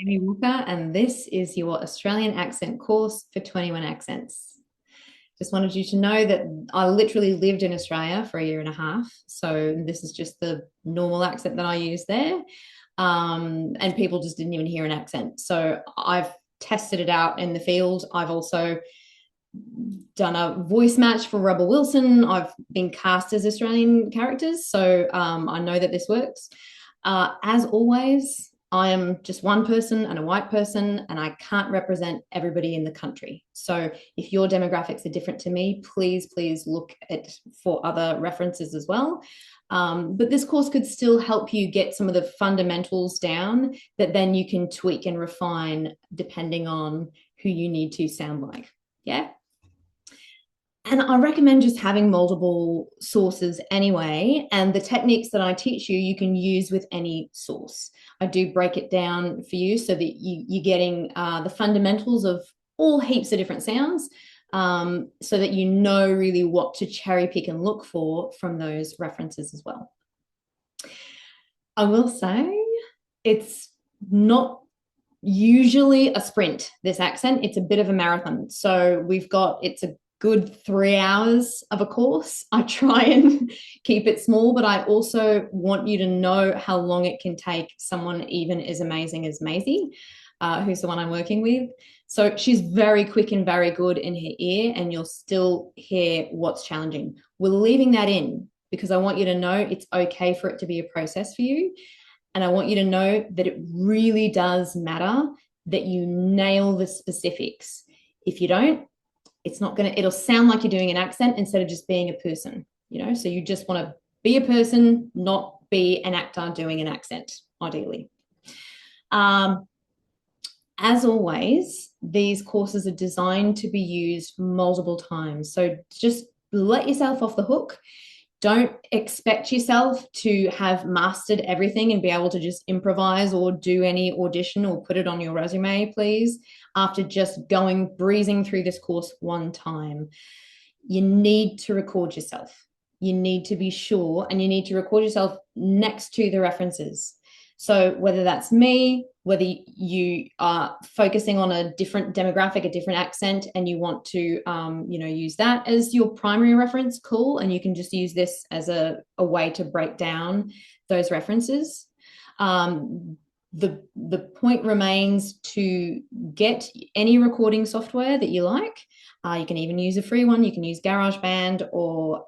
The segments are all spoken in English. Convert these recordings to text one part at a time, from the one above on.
Amy Walker, and this is your Australian accent course for 21 accents. Just wanted you to know that I literally lived in Australia for a year and a half. So this is just the normal accent that I use there. And people just didn't even hear an accent. So I've tested it out in the field. I've also done a voice match for Rebel Wilson. I've been cast as Australian characters. So I know that this works. As always, I am just one person and a white person, and I can't represent everybody in the country. So if your demographics are different to me, please look for other references as well. But this course could still help you get some of the fundamentals down that then you can tweak and refine depending on who you need to sound like. Yeah. And I recommend just having multiple sources anyway. And the techniques that I teach you, you can use with any source. I do break it down for you so that you're getting the fundamentals of all heaps of different sounds, so that you know really what to cherry pick and look for from those references as well. I will say it's not usually a sprint, this accent. It's a bit of a marathon. So it's a good 3 hours of a course. I try and keep it small, but I also want you to know how long it can take someone even as amazing as Maisie, who's the one I'm working with. So she's very quick and very good in her ear, and you'll still hear what's challenging. We're leaving that in because I want you to know it's okay for it to be a process for you. And I want you to know that it really does matter that you nail the specifics. If you don't, it'll sound like you're doing an accent instead of just being a person, so you just want to be a person, not be an actor doing an accent, ideally. As always, these courses are designed to be used multiple times. So just let yourself off the hook. Don't expect yourself to have mastered everything and be able to just improvise or do any audition or put it on your resume, please, after just breezing through this course one time. You need to record yourself. You need to be sure, and you need to record yourself next to the references. So whether that's me, whether you are focusing on a different demographic, a different accent, and you want to, use that as your primary reference, cool. And you can just use this as a way to break down those references. The point remains to get any recording software that you like. You can even use a free one. You can use GarageBand or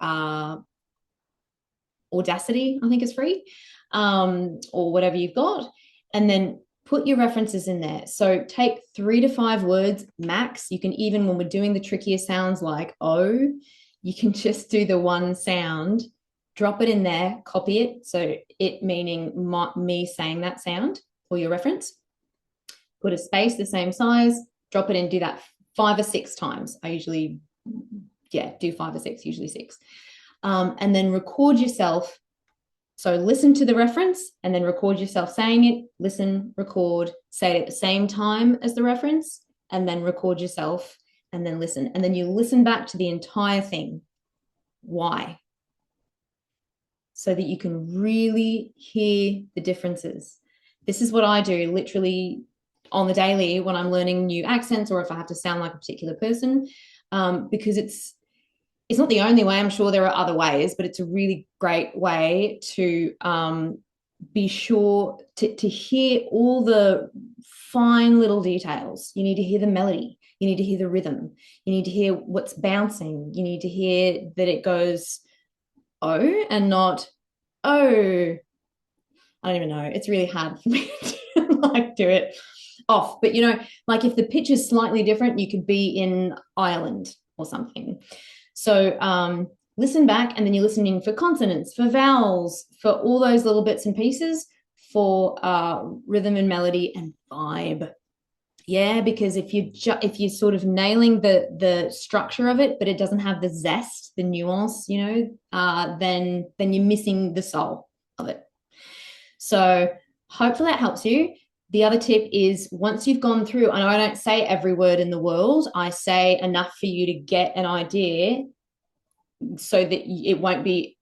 Audacity, I think is free, or whatever you've got, and then put your references in there. So take 3 to 5 words max. You can even, when we're doing the trickier sounds like O, you can just do the one sound, drop it in there, copy it. So it meaning me saying that sound for your reference. Put a space the same size, drop it in, do that 5 or 6 times. I usually, do 5 or 6, usually 6. And then record yourself. So listen to the reference and then record yourself saying it, listen, record, say it at the same time as the reference, and then record yourself and then listen. And then you listen back to the entire thing. Why? So that you can really hear the differences. This is what I do literally on the daily when I'm learning new accents, or if I have to sound like a particular person, because it's not the only way. I'm sure there are other ways, but it's a really great way to be sure to hear all the fine little details. You need to hear the melody. You need to hear the rhythm. You need to hear what's bouncing. You need to hear that it goes oh and not oh. I don't even know. It's really hard for me to do it off. But if the pitch is slightly different, you could be in Ireland or something. So listen back, and then you're listening for consonants, for vowels, for all those little bits and pieces, for rhythm and melody and vibe. Yeah, because if you're sort of nailing the structure of it, but it doesn't have the zest, the nuance, then you're missing the soul of it. So hopefully that helps you. The other tip is, once you've gone through, and I don't say every word in the world, I say enough for you to get an idea so that it won't be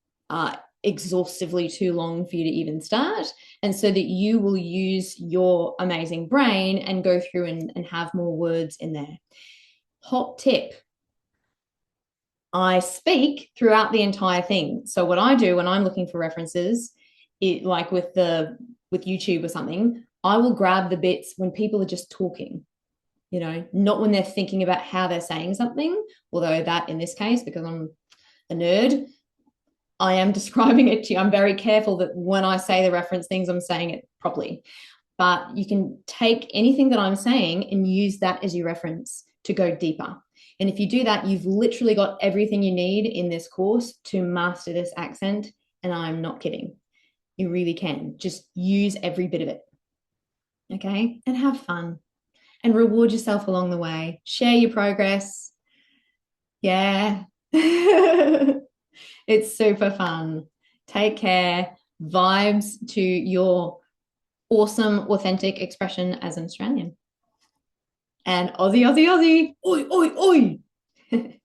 exhaustively too long for you to even start, and so that you will use your amazing brain and go through and have more words in there. Hot tip: I speak throughout the entire thing. So what I do when I'm looking for references, like with YouTube or something, I will grab the bits when people are just talking, not when they're thinking about how they're saying something, although that in this case, because I'm a nerd, I am describing it to you. I'm very careful that when I say the reference things, I'm saying it properly. But you can take anything that I'm saying and use that as your reference to go deeper. And if you do that, you've literally got everything you need in this course to master this accent. And I'm not kidding. You really can. Just use every bit of it. Okay? And have fun. And reward yourself along the way. Share your progress. Yeah. It's super fun. Take care. Vibes to your awesome, authentic expression as an Australian. And Aussie, Aussie, Aussie. Oi, oi, oi.